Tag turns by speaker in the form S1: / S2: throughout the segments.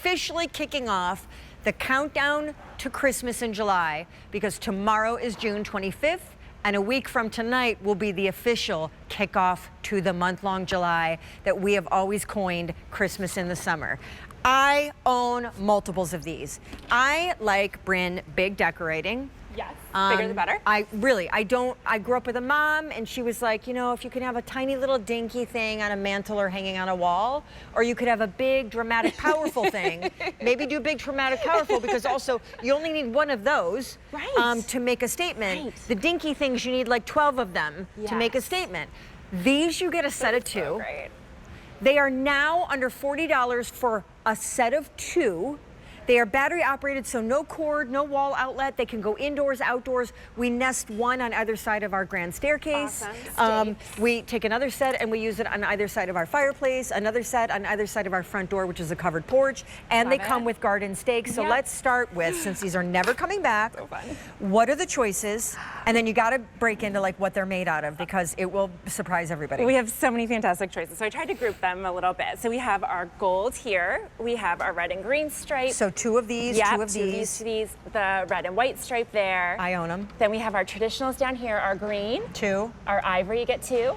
S1: officially kicking off the countdown to Christmas in July, because tomorrow is June 25th. And a week from tonight will be the official kickoff to the month-long July that we have always coined Christmas in the summer. I own multiples of these. I like Bryn big decorating.
S2: Yes, bigger the better.
S1: I grew up with a mom, and she was like, you know, if you can have a tiny little dinky thing on a mantle or hanging on a wall, or you could have a big, dramatic, powerful thing, maybe do big, dramatic, powerful, because also you only need one of those to make a statement.
S2: Right.
S1: The dinky things, you need like 12 of them to make a statement. These, you get a set of two.
S2: So great.
S1: They are now under $40 for a set of two. They are battery operated, so no cord, no wall outlet. They can go indoors, outdoors. We nest one on either side of our grand staircase.
S2: Awesome.
S1: We take another set and we use it on either side of our fireplace, another set on either side of our front door, which is a covered porch, and they come with garden stakes. So let's start with, since these are never coming back, what are the choices? And then you gotta break into like what they're made out of, because it will surprise everybody.
S2: We have so many fantastic choices. So I tried to group them a little bit. So we have our gold here. We have our red and green stripe.
S1: So two of these, two of these.
S2: The red and white stripe there.
S1: I own them.
S2: Then we have our traditionals down here, our green.
S1: Two.
S2: Our ivory, you get two.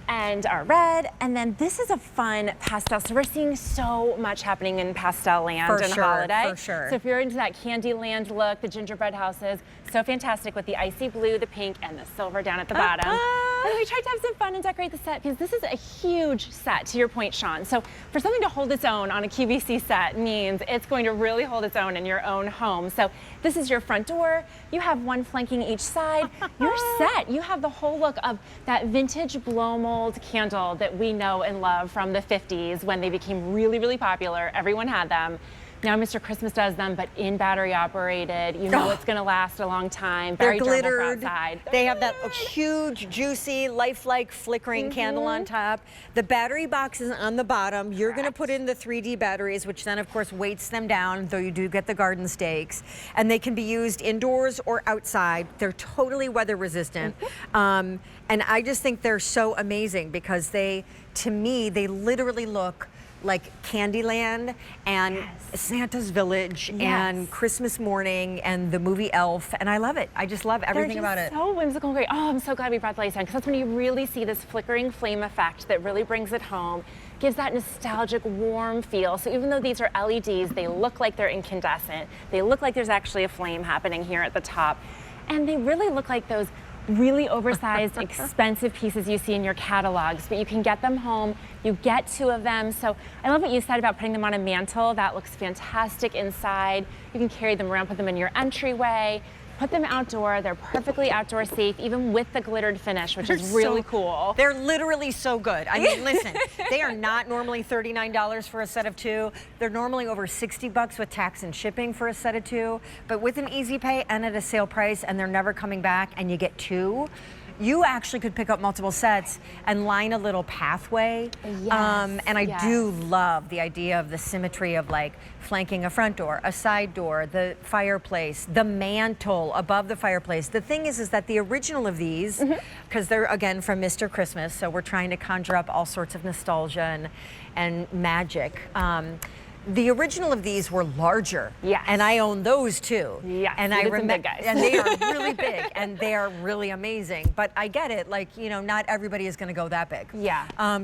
S2: And our red, and then this is a fun pastel. So we're seeing so much happening in pastel land and holiday.
S1: For sure.
S2: So if you're into that Candyland look, the gingerbread houses, so fantastic with the icy blue, the pink, and the silver down at the bottom. And we tried to have some fun and decorate the set, because this is a huge set, to your point, Sean. So for something to hold its own on a QVC set means it's going to really hold its own in your own home. So this is your front door. You have one flanking each side. You're set. You have the whole look of that vintage blow mold candle that we know and love from the 50s when they became really, really popular. Everyone had them. Now Mr. Christmas does them, but in battery operated. You know it's going to last a long time.
S1: They're
S2: Very durable
S1: glittered.
S2: for outside.
S1: They have that huge, juicy, lifelike, flickering candle on top. The battery box is on the bottom. You're going to put in the 3D batteries, which then, of course, weights them down, though you do get the garden stakes. And they can be used indoors or outside. They're totally weather resistant. And I just think they're so amazing, because they, to me, they literally look like Candyland and Santa's Village and Christmas morning and the movie Elf, and I love it. I just love everything about it.
S2: So whimsical and great. Oh, I'm so glad we brought the lights on, because that's when you really see this flickering flame effect that really brings it home. Gives that nostalgic, warm feel. So even though these are LEDs, they look like they're incandescent. They look like there's actually a flame happening here at the top. And they really look like those really oversized, expensive pieces you see in your catalogs, but you can get them home. You get two of them. So I love what you said about putting them on a mantle. That looks fantastic inside. You can carry them around, put them in your entryway, put them outdoor. They're perfectly outdoor safe, even with the glittered finish, which is really cool.
S1: They're literally so good. I mean, listen, they are not normally $39 for a set of two. They're normally over $60 with tax and shipping for a set of two. But with an easy pay and at a sale price, and they're never coming back, and you get two, you actually could pick up multiple sets and line a little pathway. And I do love the idea of the symmetry of like flanking a front door, a side door, the fireplace, the mantle above the fireplace. The thing is that the original of these, because they're again from Mr. Christmas, so we're trying to conjure up all sorts of nostalgia and magic. The original of these were larger. And I own those too. And I remember, and they are really big and they are really amazing. But I get it, like, you know, not everybody is going to go that big.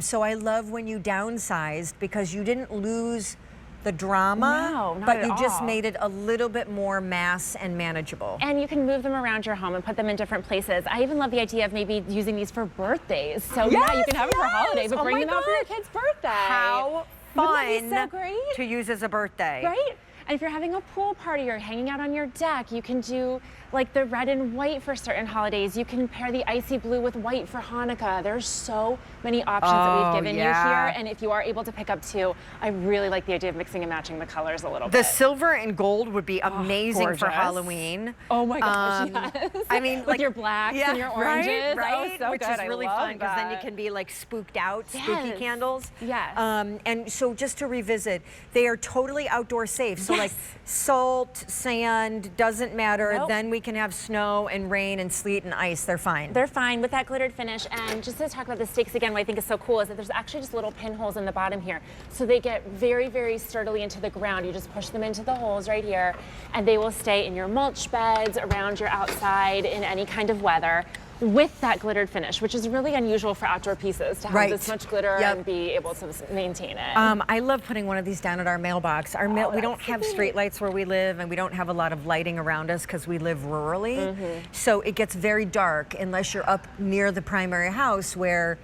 S1: So I love when you downsized, because you didn't lose the drama, but you just made it a little bit more mass and manageable.
S2: And you can move them around your home and put them in different places. I even love the idea of maybe using these for birthdays. So yeah, you can have them for holidays, but bring them out for your kid's birthday.
S1: How fun
S2: so great?
S1: To use as a birthday.
S2: Right? And if you're having a pool party or hanging out on your deck, you can do like the red and white for certain holidays. You can pair the icy blue with white for Hanukkah. There's so many options that we've given you here. And if you are able to pick up two, I really like the idea of mixing and matching the colors a little bit.
S1: The silver and gold would be amazing for Halloween.
S2: Oh my gosh, yes.
S1: I mean,
S2: with
S1: like
S2: your blacks and your oranges.
S1: Right?
S2: Oh, so
S1: Which
S2: good.
S1: is really fun, because then you can be like spooked out, spooky candles.
S2: Yes.
S1: And so just to revisit, they are totally outdoor safe. So like salt, sand, doesn't matter.
S2: Nope.
S1: Then we can have snow and rain and sleet and ice. They're fine.
S2: They're fine with that glittered finish. And just to talk about the stakes again, what I think is so cool is that there's actually just little pinholes in the bottom here. So they get very, very sturdily into the ground. You just push them into the holes right here, and they will stay in your mulch beds, around your outside, in any kind of weather, with that glittered finish, which is really unusual for outdoor pieces to have this much glitter and be able to maintain it.
S1: I love putting one of these down at our mailbox. Our mail, we don't have street lights where we live, and we don't have a lot of lighting around us because we live rurally. So it gets very dark unless you're up near the primary house where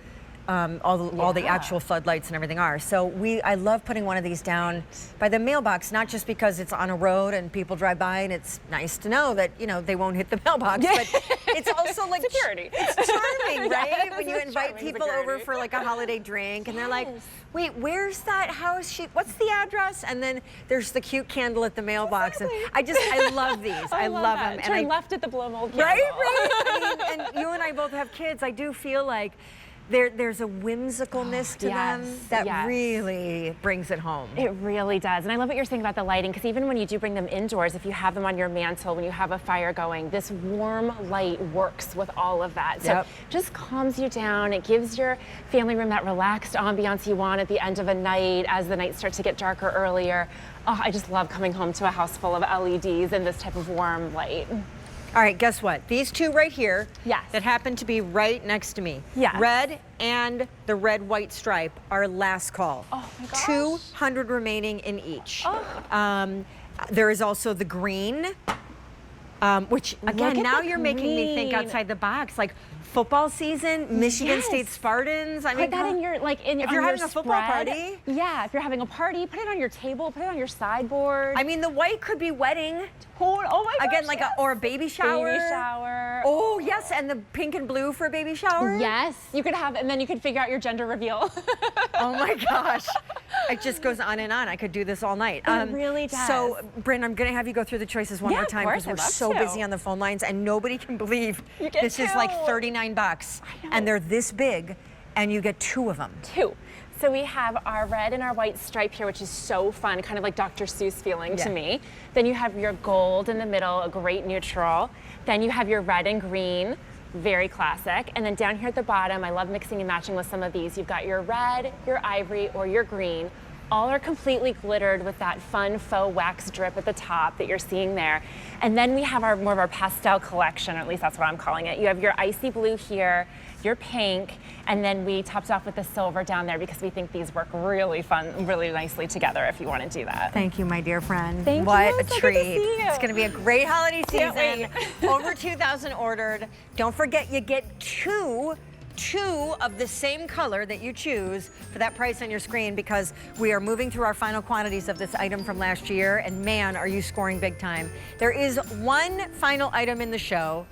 S1: all the actual floodlights and everything are. So I love putting one of these down by the mailbox, not just because it's on a road and people drive by and it's nice to know that, you know, they won't hit the mailbox, but it's also like
S2: security.
S1: It's charming, right?
S2: Yes,
S1: When you
S2: it's
S1: invite
S2: charming
S1: people
S2: security.
S1: over for like a holiday drink and they're like, wait, where's that house? What's the address? And then there's the cute candle at the mailbox. And I love these. I love them.
S2: Turn
S1: And
S2: left at the blow mold candle.
S1: right? I mean, and you and I both have kids. I do feel like there's a whimsicalness to them that really brings it home.
S2: It really does. And I love what you're saying about the lighting, because even when you do bring them indoors, if you have them on your mantle, when you have a fire going, this warm light works with all of that. So it just calms you down. It gives your family room that relaxed ambiance you want at the end of a night as the nights start to get darker earlier. Oh, I just love coming home to a house full of LEDs and this type of warm light.
S1: All right, guess what? These two right here
S2: Yes.
S1: that happen to be right next to me,
S2: Yes.
S1: red and the red-white stripe, are last call.
S2: Oh my gosh.
S1: 200 remaining in each. There is also the green, which again, now you're making me think outside the box. Like football season, Michigan State Spartans. I mean,
S2: put that in your
S1: if you're having a football party.
S2: Yeah, if you're having a party, put it on your table, put it on your sideboard.
S1: I mean, the white could be wedding.
S2: Oh my gosh,
S1: Again, like or a baby shower.
S2: Baby shower.
S1: Oh yes, and the pink and blue for a baby shower.
S2: Yes, you could have, and then you could figure out your gender reveal.
S1: Oh my gosh. It just goes on and on. I could do this all night.
S2: It really does.
S1: So, Bryn, I'm going to have you go through the choices one more
S2: of
S1: time
S2: course,
S1: because we're
S2: I'd
S1: so
S2: love to.
S1: busy on the phone lines and nobody can believe
S2: You get
S1: this is like
S2: two.
S1: $39 and they're this big and you get two of them.
S2: Two. So we have our red and our white stripe here, which is so fun, kind of like Dr. Seuss feeling to me. Then you have your gold in the middle, a great neutral. Then you have your red and green, very classic. And then down here at the bottom, I love mixing and matching with some of these. You've got your red, your ivory, or your green. All are completely glittered with that fun faux wax drip at the top that you're seeing there. And then we have more of our pastel collection, or at least that's what I'm calling it. You have your icy blue here, your pink, and then we topped off with the silver down there because we think these work really really nicely together if you want to do that.
S1: Thank you, my dear friend.
S2: Thank
S1: what
S2: you.
S1: a
S2: So good to
S1: treat.
S2: see you.
S1: It's going to be a great holiday
S2: Can't
S1: season.
S2: wait.
S1: Over 2,000 ordered. Don't forget you get two of the same color that you choose for that price on your screen, because we are moving through our final quantities of this item from last year, and man, are you scoring big time. There is one final item in the show